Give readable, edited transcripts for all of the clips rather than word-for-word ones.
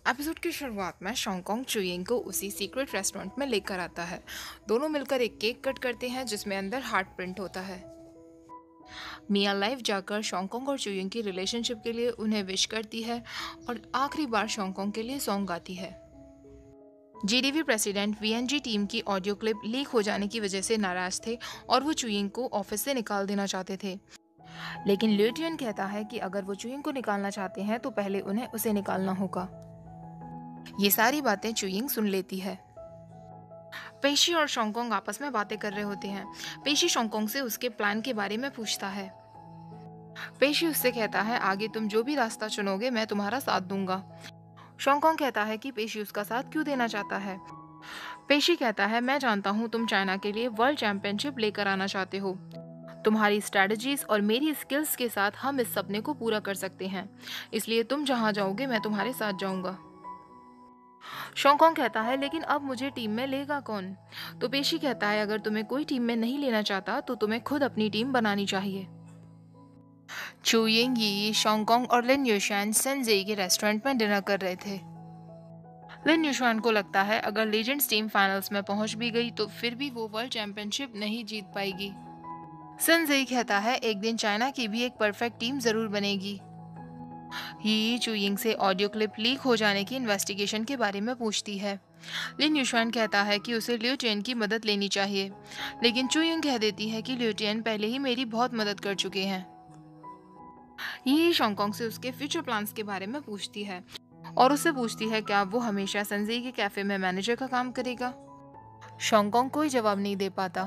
Episode की शुरुआत में शॉन्गकॉन्ग चुयिंग को उसी सीक्रेट रेस्टोरेंट में लेकर आता है। दोनों मिलकर एक केक कट करते हैं जिसमें अंदर हार्ट प्रिंट होता है। मिया लाइव जाकर शॉन्गकॉन्ग और चुयिंग की रिलेशनशिप के लिए उन्हें विश करती है और आखिरी बार शॉन्गकॉन्ग के लिए सॉन्ग गाती है। जीडीवी प्रेसिडेंट वीएनजी टीम की ऑडियो क्लिप लीक हो जाने की वजह से नाराज थे और वो चुयिंग को ऑफिस से निकाल देना चाहते थे। लेकिन ल्यूटियन कहता है कि अगर वो चुयिंग को निकालना चाहते हैं तो पहले उन्हें उसे निकालना होगा। ये सारी बातें चुयिंग सुन लेती है। पेशी और शॉन्गकॉन्ग आपस में बातें कर रहे होते हैं। पेशी शॉन्गकॉन्ग से उसके प्लान के बारे में पूछता है। पेशी उससे कहता है, आगे तुम जो भी रास्ता चुनोगे मैं तुम्हारा साथ दूंगा। शॉन्गकॉन्ग कहता है कि पेशी उसका साथ क्यों देना चाहता है। पेशी कहता है, मैं जानता हूँ तुम चाइना के लिए वर्ल्ड चैंपियनशिप लेकर आना चाहते हो। तुम्हारी स्ट्रेटजीज और मेरी स्किल्स के साथ हम इस सपने को पूरा कर सकते हैं, इसलिए तुम जहाँ जाओगे मैं तुम्हारे साथ जाऊंगा। शॉन्गकॉन्ग कहता है, लेकिन अब मुझे टीम में लेगा कौन? तो पेशी कहता है, अगर तुम्हें कोई टीम में नहीं लेना चाहता तो तुम्हें खुद अपनी टीम बनानी चाहिए। चुयिंग, यी, शॉन्गकॉन्ग और लिन यूशान सेंजेई के रेस्टोरेंट में डिनर कर रहे थे। लिन यूशान को लगता है अगर लीजेंड्स टीम फाइनल्स में पहुंच भी गई तो फिर भी वो वर्ल्ड चैंपियनशिप नहीं जीत पाएगी। सेंजेई कहता है, एक दिन चाइना की भी एक परफेक्ट टीम जरूर बनेगी। ही चुयिंग से ऑडियो क्लिप लीक हो जाने की इन्वेस्टिगेशन के बारे में पूछती है। लिन यूशान कहता है कि उसे ल्यूटियन की मदद लेनी चाहिए, लेकिन चुयिंग कह देती है कि ल्यूटियन पहले ही मेरी बहुत मदद कर चुके हैं। ये शॉन्गकॉन्ग से उसके फ्यूचर प्लान्स के बारे में पूछती है और उससे पूछती है क्या वो हमेशा सेंजेई के कैफे में मैनेजर का काम करेगा। शॉन्गकॉन्ग कोई जवाब नहीं दे पाता।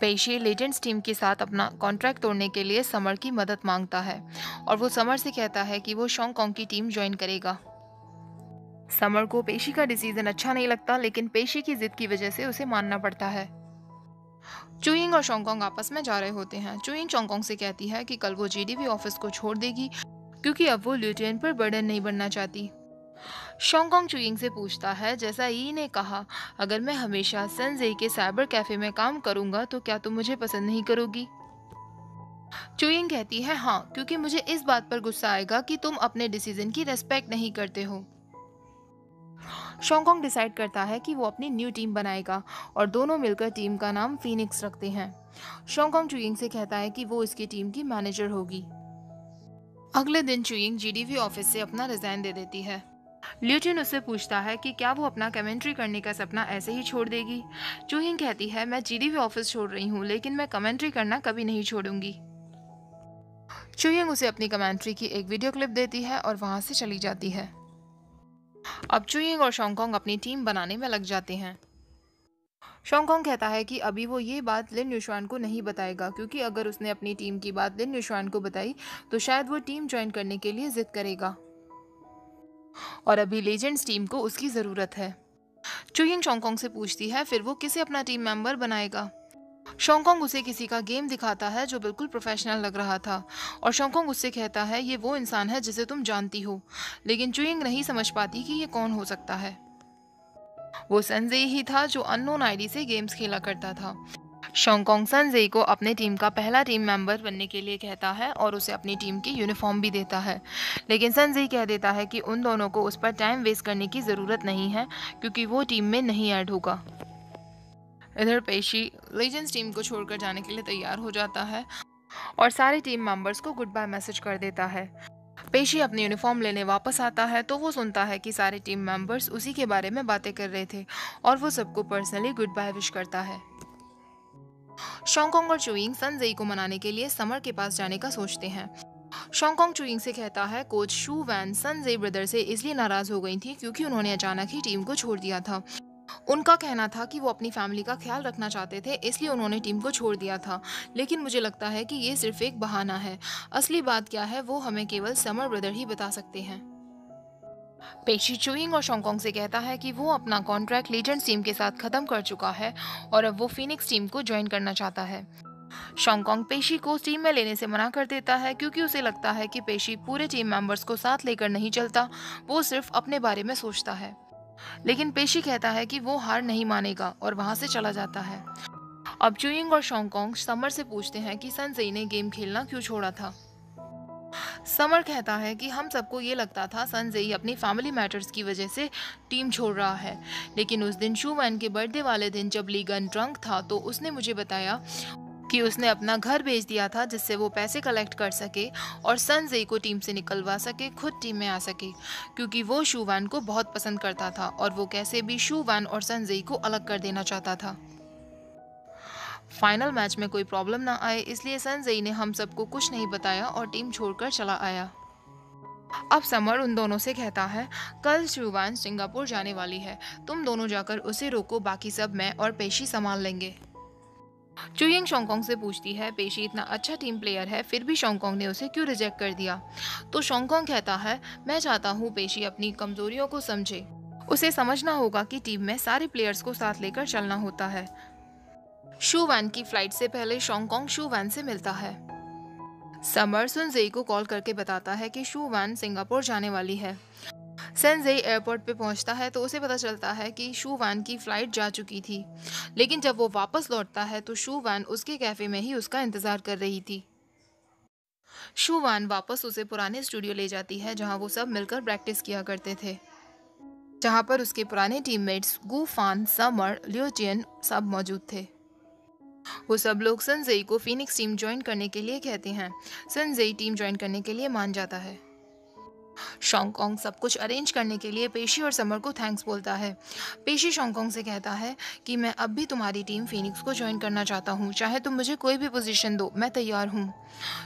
पेशी लेजेंड्स टीम के साथ अपना कॉन्ट्रैक्ट तोड़ने के लिए समर की मदद मांगता है और वो समर से कहता है कि वो शॉन्गकॉन्ग की टीम ज्वाइन करेगा। समर को पेशी का डिसीजन अच्छा नहीं लगता, लेकिन पेशी की जिद की वजह से उसे मानना पड़ता है। चुयिंग और शॉन्गकॉन्ग आपस में जा रहे होते हैं। चुयिंग शॉन्गकॉन्ग से कहती है कि कल वो जीडीवी ऑफिस को छोड़ देगी क्योंकि अब वो ल्यूटियन पर बर्डन नहीं बनना चाहती। शॉन्गकॉन्ग चुयिंग से पूछता है, जैसा यी ने कहा, अगर मैं हमेशा सेंजेई के साइबर कैफे में काम करूंगा तो क्या तुम मुझे पसंद नहीं करोगी? चुयिंग कहती है, हाँ, क्योंकि मुझे इस बात पर गुस्सा आएगा कि तुम अपने डिसीजन की रेस्पेक्ट नहीं करते हो। शॉन्गकॉन्ग डिसाइड करता है कि वो अपनी न्यू टीम बनाएगा और दोनों मिलकर टीम का नाम फीनिक्स रखते हैं। शॉन्गकॉन्ग चुयिंग से कहता है कि वो इसकी टीम की मैनेजर होगी। अगले दिन चुयिंग जीडीवी ऑफिस से अपना रिजाइन दे देती है। ल्यूटियन उससे पूछता है कि क्या वो अपना कमेंट्री करने का सपना ऐसे ही छोड़ देगी। चुयिंग कहती है, मैं जीडीवी ऑफिस छोड़ रही हूँ, लेकिन मैं कमेंट्री करना कभी नहीं छोड़ूंगी। चुयिंग उसे अपनी कमेंट्री की एक वीडियो क्लिप देती है और वहां से चली जाती है। अब चुयिंग और शॉन्गकॉन्ग अपनी टीम बनाने में लग जाते हैं। शॉन्गकॉन्ग कहता है कि अभी वो ये बात लिन यूशान को नहीं बताएगा, क्योंकि अगर उसने अपनी टीम की बात लिन यूशान को बताई तो शायद वो टीम ज्वाइन करने के लिए जिद करेगा और अभी लेजेंड्स टीम को उसकी जरूरत है। चुयिंग शॉन्गकॉन्ग से पूछती है, फिर वो किसे अपना टीम मेंबर बनाएगा? शॉन्गकॉन्ग उसे किसी का गेम दिखाता है जो बिल्कुल प्रोफेशनल लग रहा था और शॉन्गकॉन्ग उससे कहता है, ये वो इंसान है जिसे तुम जानती हो, लेकिन चुयिंग नहीं समझ पाती कि ये कौन हो सकता है। वो सेंजेई ही था जो अननोन आईडी से गेम्स खेला करता था। शॉन्गकॉन्ग सेंजेई को अपने टीम का पहला टीम मेंबर बनने के लिए कहता है और उसे अपनी टीम की यूनिफॉर्म भी देता है, लेकिन सेंजेई कह देता है कि उन दोनों को उस पर टाइम वेस्ट करने की ज़रूरत नहीं है क्योंकि वो टीम में नहीं ऐड होगा। इधर पेशी लेजेंड्स टीम को छोड़कर जाने के लिए तैयार हो जाता है और सारे टीम मेंबर्स को गुड बाय मैसेज कर देता है। पेशी अपनी यूनिफॉर्म लेने वापस आता है तो वो सुनता है कि सारे टीम मेंबर्स उसी के बारे में बातें कर रहे थे और वो सबको पर्सनली गुड बाय विश करता है। शॉन्गकॉन्ग और चुयिंग सेंजेई को मनाने के लिए समर के पास जाने का सोचते हैं। शॉन्गकॉन्ग चुयिंग से कहता है, कोच शू वैन सेंजेई ब्रदर से इसलिए नाराज हो गई थी क्योंकि उन्होंने अचानक ही टीम को छोड़ दिया था। उनका कहना था कि वो अपनी फैमिली का ख्याल रखना चाहते थे, इसलिए उन्होंने टीम को छोड़ दिया था, लेकिन मुझे लगता है कि ये सिर्फ एक बहाना है। असली बात क्या है वो हमें केवल समर ब्रदर ही बता सकते हैं। पेशी चुयिंग और शॉन्गकॉन्ग से कहता है कि वो अपना कॉन्ट्रैक्ट लीजेंड्स टीम के साथ खत्म कर चुका है और अब वो फीनिक्स टीम को ज्वाइन करना चाहता है। शॉन्गकॉन्ग पेशी को टीम में लेने से मना कर देता है क्योंकि उसे लगता है कि पेशी पूरे टीम मेंबर्स को साथ लेकर नहीं चलता, वो सिर्फ अपने बारे में सोचता है। लेकिन पेशी कहता है कि वो हार नहीं मानेगा और वहां से चला जाता है। अब चुइंग और शोंगकोंग समर से पूछते हैं कि सनजेई ने गेम खेलना क्यों छोड़ा था। समर कहता है कि हम सबको ये लगता था सनजेई अपनी फैमिली मैटर्स की वजह से टीम छोड़ रहा है, लेकिन उस दिन शू वैन के बर्थडे वाले दिन जब लीगन ड्रंक था तो उसने मुझे बताया कि उसने अपना घर बेच दिया था जिससे वो पैसे कलेक्ट कर सके और सनजेई को टीम से निकलवा सके, खुद टीम में आ सके, क्योंकि वो शू वैन को बहुत पसंद करता था और वो कैसे भी शू वैन और सनजेई को अलग कर देना चाहता था। फाइनल मैच में कोई प्रॉब्लम ना आए इसलिए सनजेई ने हम सबको कुछ नहीं बताया और टीम छोड़कर चला आया। अब समर उन दोनों से कहता है, कल शुवान सिंगापुर जाने वाली है, तुम दोनों जाकर उसे रोको, बाकी सब मैं और पेशी संभाल लेंगे। चुइंग शोंगकोंग से पूछती है, पेशी इतना अच्छा टीम प्लेयर है फिर भी शोंगकोंग ने उसे क्यों रिजेक्ट कर दिया। तो शोंगकोंग कहता है, मैं चाहता हूँ पेशी अपनी कमजोरियों को समझे, उसे समझना होगा कि टीम में सारे प्लेयर्स को साथ लेकर चलना होता है। शू वैन की फ्लाइट से पहले शोंगकोंग शू वैन से मिलता है। समर सुनजेई को कॉल करके बताता है कि शू वैन सिंगापुर जाने वाली है। सनजेई एयरपोर्ट पे पहुंचता है तो उसे पता चलता है कि शू वैन की फ्लाइट जा चुकी थी, लेकिन जब वो वापस लौटता है तो शू वैन उसके कैफे में ही उसका इंतजार कर रही थी। शू वैन वापस उसे पुराने स्टूडियो ले जाती है जहां वो सब मिलकर प्रैक्टिस किया करते थे, जहां पर उसके पुराने टीममेट्स गू फान, समर, लियोजियन सब मौजूद थे। वो सब लोग सनजेई को फीनिक्स टीम ज्वाइन करने के लिए कहते हैं। सनजेई टीम ज्वाइन करने के लिए मान जाता है। शोंगकोंग सब कुछ अरेंज करने के लिए पेशी और समर को थैंक्स बोलता है। पेशी शोंगकोंग से कहता है कि मैं अब भी तुम्हारी टीम फीनिक्स को ज्वाइन करना चाहता हूँ, चाहे तुम मुझे कोई भी पोजीशन दो, मैं तैयार हूँ।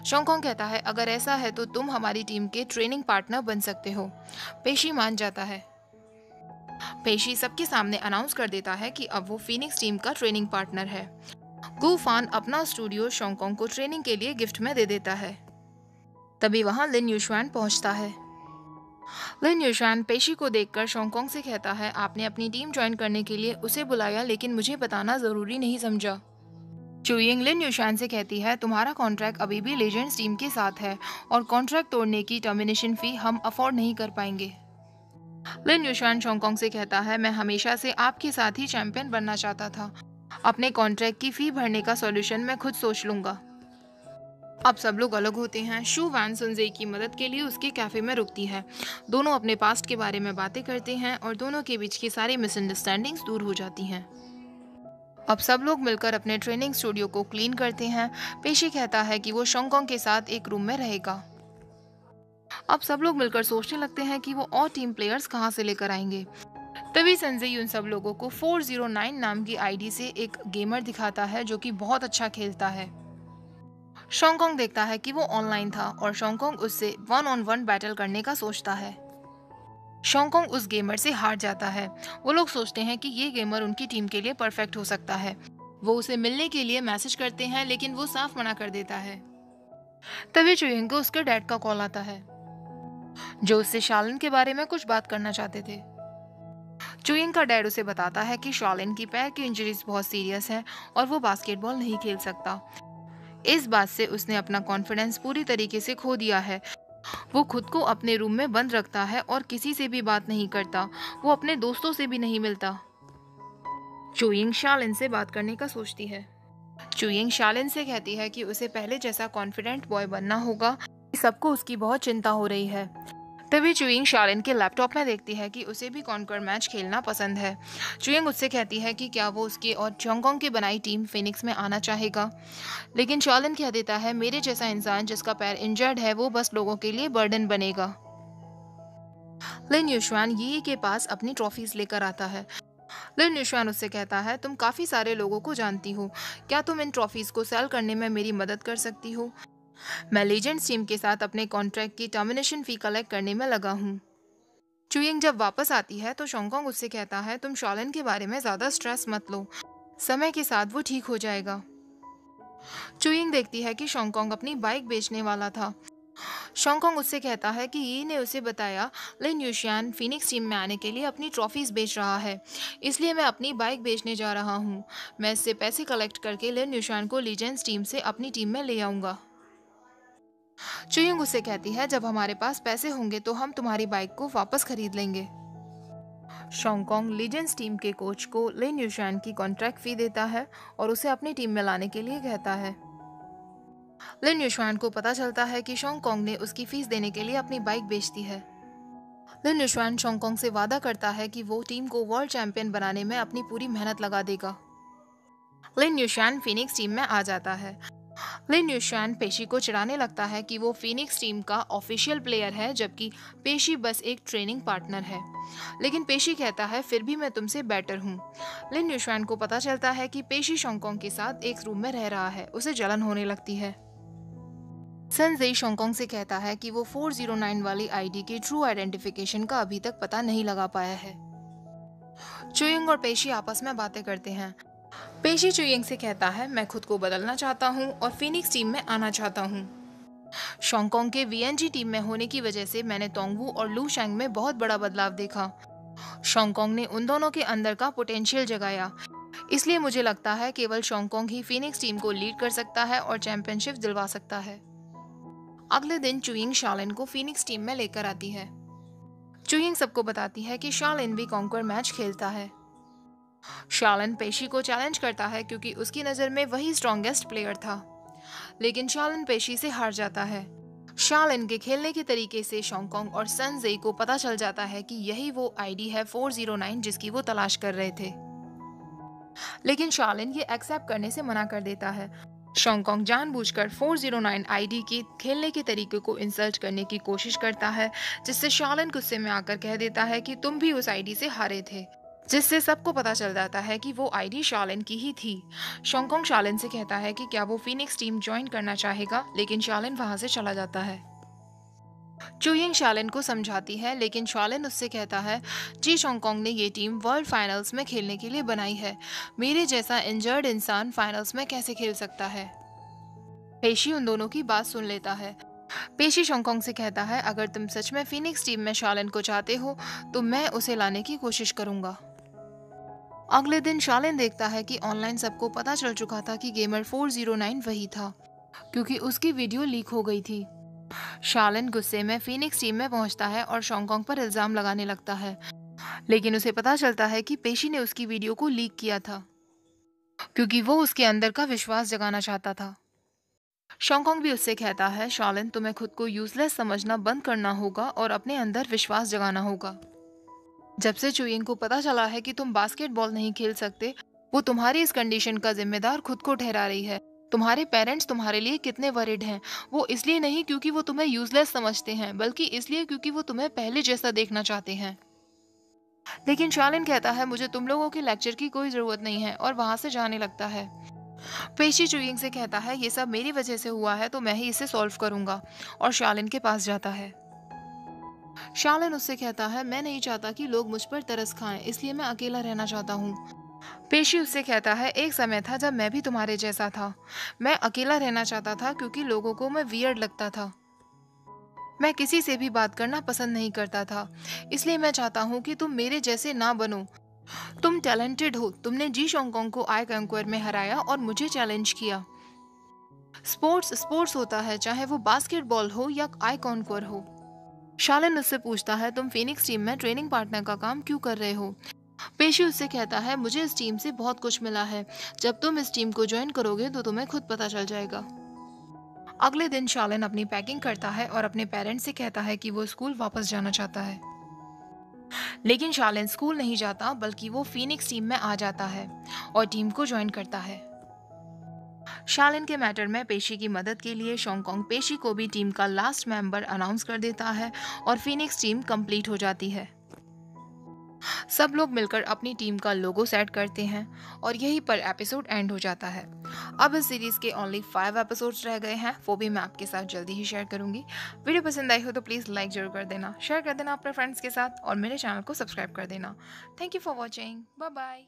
शोंगकोंग कहता है, अगर ऐसा है तो तुम हमारी टीम के ट्रेनिंग पार्टनर बन सकते हो। पेशी मान जाता है। पेशी सबके सामने अनाउंस कर देता है कि अब वो फीनिक्स टीम का ट्रेनिंग पार्टनर है। गू फान अपना स्टूडियो शोंगकोंग को ट्रेनिंग के लिए गिफ्ट में दे देता है। तभी वहां लिन यूशुआन पहुंचता है। लिन यूशुआन पेशी को देखकर शोंगकोंग से कहता है, आपने अपनी टीम ज्वाइन करने के लिए उसे बुलाया लेकिन मुझे बताना जरूरी नहीं समझा। चुइंग लिन यूशुआन से कहती है, तुम्हारा कॉन्ट्रैक्ट अभी भी लेजेंड्स टीम के साथ है और कॉन्ट्रैक्ट तोड़ने की टर्मिनेशन फी हम अफोर्ड नहीं कर पाएंगे। लिन यूशुआन शोंगकोंग से कहता है, मैं हमेशा से आपके साथ ही चैंपियन बनना चाहता था, अपने कॉन्ट्रैक्ट की फी भरने का सॉल्यूशन मैं खुद सोच लूंगा। अब सब लोग अलग होते हैं। शू वैन सुनजेई की मदद के लिए उसके कैफे में रुकती है। दोनों अपने पास्ट के बारे में बातें करते हैं और दोनों के बीच की सारी मिसअंडरस्टैंडिंग्स दूर हो जाती हैं। अब सब लोग मिलकर अपने ट्रेनिंग स्टूडियो को क्लीन करते हैं। पेशी कहता है कि वो शोंगकोंग के साथ एक रूम में रहेगा। अब सब लोग मिलकर सोचने लगते हैं कि वो और टीम प्लेयर्स कहाँ से लेकर आएंगे। तभी संजय उन सब लोगों को 409 नाम की आईडी से एक गेमर दिखाता है जो कि बहुत अच्छा खेलता है। शोंगकोंग देखता है कि वो ऑनलाइन था और शोंगकोंग उससे 1-on-1 बैटल करने का सोचता है। शोंगकोंग उस गेमर से हार जाता है। वो लोग सोचते हैं कि ये गेमर उनकी टीम के लिए परफेक्ट हो सकता है। वो उसे मिलने के लिए मैसेज करते हैं लेकिन वो साफ मना कर देता है। तभी चुइंग को उसके डैड का कॉल आता है जो उससे शालिन के बारे में कुछ बात करना चाहते थे। चुइंग का डैड उसे बताता है कि शालिन की पैर की इंजरीज बहुत सीरियस है और वो बास्केटबॉल नहीं खेल सकता। इस बात से उसने अपना कॉन्फिडेंस पूरी तरीके से खो दिया है। वो खुद को अपने रूम में बंद रखता है और किसी से भी बात नहीं करता। वो अपने दोस्तों से भी नहीं मिलता। चुइंग शालिन से बात करने का सोचती है। चुइंग शालिन से कहती है कि उसे पहले जैसा कॉन्फिडेंट बॉय बनना होगा। सबको उसकी बहुत चिंता हो रही है। तभी चुइंग शालिन के लैपटॉप में देखती है कि उसे भी कॉन्कर मैच खेलना पसंद है। चुइंग उससे कहती है कि क्या वो उसके और शोंगकोंग की बनाई टीम फिनिक्स में आना चाहेगा, लेकिन शालिन कह देता है, मेरे जैसा इंसान जिसका पैर इंजर्ड है वो बस लोगों के लिए बर्डन बनेगा। लिन यूशुआन यी के पास अपनी ट्रॉफीज लेकर आता है। लिन यूशुआन उससे कहता है, तुम काफी सारे लोगों को जानती हो, क्या तुम इन ट्रॉफीज को सेल करने में मेरी मदद कर सकती हो? मैं लेजेंड्स टीम के साथ अपने कॉन्ट्रैक्ट की टर्मिनेशन फी कलेक्ट करने में लगा हूँ। चुइंग जब वापस आती है तो शोंगकोंग उससे कहता है, तुम शालिन के बारे में ज्यादा स्ट्रेस मत लो, समय के साथ वो ठीक हो जाएगा। चुइंग देखती है कि शोंगकोंग अपनी बाइक बेचने वाला था। शोंगकोंग उससे कहता है कि यी ने उसे बताया लिन यूशियान फीनिक्स टीम में आने के लिए अपनी ट्रॉफीज बेच रहा है, इसलिए मैं अपनी बाइक बेचने जा रहा हूँ। मैं इससे पैसे कलेक्ट करके लिन यूशियान को लीजेंड्स टीम से अपनी टीम में ले आऊंगा। चुइंग उससे कहती है, जब हमारे पास पैसे होंगे तो हम तुम्हारी बाइक को वापस खरीद लेंगे। शोंगकोंग लीजेंड्स टीम के कोच को लिन यूशान की कॉन्ट्रैक्ट फी देता है और उसे अपनी टीम में लाने के लिए कहता है। लिन यूशान को पता चलता है कि शोंगकोंग ने उसकी फीस देने के लिए अपनी बाइक बेच दी है। लिन यूशान शोंगकोंग से वादा करता है कि वो टीम को वर्ल्ड चैंपियन बनाने में अपनी पूरी मेहनत लगा देगा। लिन यूशान फीनिक्स टीम में आ जाता है। लिन यूशान पेशी को चिढ़ाने लगता है कि वो फीनिक्स टीम का ऑफिशियल प्लेयर है, जबकि पेशी बस एक ट्रेनिंग पार्टनर है। लेकिन पेशी कहता है फिर भी मैं तुमसे बेटर हूँ। लिन यूशान को पता चलता है कि पेशी शोंगकोंग के साथ एक रूम में रह रहा है। उसे जलन होने लगती है। सन ज़ेई शोंगकोंग से कहता है कि वो 409 वाली आईडी के ट्रू आइडेंटिफिकेशन का अभी तक पता नहीं लगा पाया है। चुयिंग और पेशी आपस में बातें करते हैं। पेशी चुयिंग से कहता है मैं खुद को बदलना चाहता हूँ और फीनिक्स टीम में आना चाहता हूँ। शोंगकोंग के वीएनजी टीम में होने की वजह से मैंने तोंगवू और लू शैंग में बहुत बड़ा बदलाव देखा। शोंगकोंग ने उन दोनों के अंदर का पोटेंशियल जगाया, इसलिए मुझे लगता है केवल शोंगकोंग ही फीनिक्स टीम को लीड कर सकता है और चैंपियनशिप दिलवा सकता है। अगले दिन चुयिंग शालिन को फीनिक्स टीम में लेकर आती है। चुयिंग सबको बताती है कि शालिन भी कॉन्कर मैच खेलता है। शालिन पेशी को चैलेंज करता है क्योंकि उसकी नज़र में वही स्ट्रॉन्गेस्ट प्लेयर था, लेकिन शालिन पेशी से हार जाता है। शालिन के खेलने के तरीके से शोंगकोंग और सन ज़ेई को पता चल जाता है कि यही वो आईडी है 409 जिसकी वो तलाश कर रहे थे, लेकिन शालिन ये एक्सेप्ट करने से मना कर देता है। शोंगकोंग जानबूझकर 409 आईडी के खेलने के तरीके को इंसल्ट करने की कोशिश करता है, जिससे शालिन गुस्से में आकर कह देता है कि तुम भी उस आईडी से हारे थे, जिससे सबको पता चल जाता है कि वो आईडी शालिन की ही थी। शोंगकोंग शालिन से कहता है कि क्या वो फीनिक्स टीम ज्वाइन करना चाहेगा, लेकिन शालिन वहां से चला जाता है। चुयिंग शालिन को समझाती है, लेकिन शालिन उससे कहता है जी शोंगकोंग ने ये टीम वर्ल्ड फाइनल्स में खेलने के लिए बनाई है, मेरे जैसा इंजर्ड इंसान फाइनल्स में कैसे खेल सकता है। पेशी उन दोनों की बात सुन लेता है। पेशी शोंगकोंग से कहता है अगर तुम सच में फीनिक्स टीम में शालिन को चाहते हो तो मैं उसे लाने की कोशिश करूंगा। अगले दिन शालिन देखता है कि ऑनलाइन सबको पता चल चुका था कि गेमर 409 वही था, क्योंकि उसकी वीडियो लीक हो गई थी। शालिन गुस्से में फीनिक्स टीम में पहुंचता है और शोंगकोंग पर इल्जाम लगाने लगता है, लेकिन उसे पता चलता है कि पेशी ने उसकी वीडियो को लीक किया था, क्योंकि वो उसके अंदर का विश्वास जगाना चाहता था। शोंगकोंग भी उससे कहता है शालिन तुम्हें खुद को यूजलेस समझना बंद करना होगा और अपने अंदर विश्वास जगाना होगा। जब से चुयिंग को पता चला है कि तुम बास्केटबॉल नहीं खेल सकते, वो तुम्हारी इस कंडीशन का जिम्मेदार खुद को ठहरा रही है। तुम्हारे पेरेंट्स तुम्हारे लिए कितने वरीड हैं, वो इसलिए नहीं क्योंकि वो तुम्हें यूजलेस समझते हैं, बल्कि इसलिए क्योंकि वो तुम्हें पहले जैसा देखना चाहते हैं। लेकिन शालिन कहता है मुझे तुम लोगों के लेक्चर की कोई जरूरत नहीं है और वहां से जाने लगता है। पेशी चुयिंग से कहता है ये सब मेरी वजह से हुआ है तो मैं ही इसे सॉल्व करूंगा, और शालिन के पास जाता है। शालिन उससे कहता है मैं नहीं चाहता कि लोग मुझ पर तरस खाएं, इसलिए मैं अकेला रहना चाहता हूँ। पेशी उससे कहता है एक समय था जब मैं भी तुम्हारे जैसा था, मैं अकेला रहना चाहता था क्योंकि लोगों को मैं वियर्ड लगता था, मैं किसी से भी बात करना पसंद नहीं करता था, इसलिए मैं चाहता हूँ कि तुम मेरे जैसे ना बनो। तुम टैलेंटेड हो, तुमने जी शोंगकोंग को आई कॉन्क्वर में हराया और मुझे चैलेंज किया। स्पोर्ट्स स्पोर्ट्स होता है, चाहे वो बास्केटबॉल हो या आई कॉन्क्वर हो। शालिन उससे पूछता है तुम फीनिक्स टीम में ट्रेनिंग पार्टनर का काम क्यों कर रहे हो। पेशी उससे कहता है मुझे इस टीम से बहुत कुछ मिला है, जब तुम इस टीम को ज्वाइन करोगे तो तुम्हें खुद पता चल जाएगा। अगले दिन शालिन अपनी पैकिंग करता है और अपने पेरेंट्स से कहता है कि वो स्कूल वापस जाना चाहता है, लेकिन शालिन स्कूल नहीं जाता बल्कि वो फीनिक्स टीम में आ जाता है और टीम को ज्वाइन करता है। शालिन के मैटर में पेशी की मदद के लिए शोंगकोंग पेशी को भी टीम का लास्ट मेंबर अनाउंस कर देता है और फीनिक्स टीम कंप्लीट हो जाती है। सब लोग मिलकर अपनी टीम का लोगो सेट करते हैं और यहीं पर एपिसोड एंड हो जाता है। अब इस सीरीज के ओनली 5 एपिसोड्स रह गए हैं, वो भी मैं आपके साथ जल्दी ही शेयर करूंगी। वीडियो पसंद आई हो तो प्लीज़ लाइक जरूर कर देना, शेयर कर देना अपने फ्रेंड्स के साथ और मेरे चैनल को सब्सक्राइब कर देना। Thank you for watching, bye bye.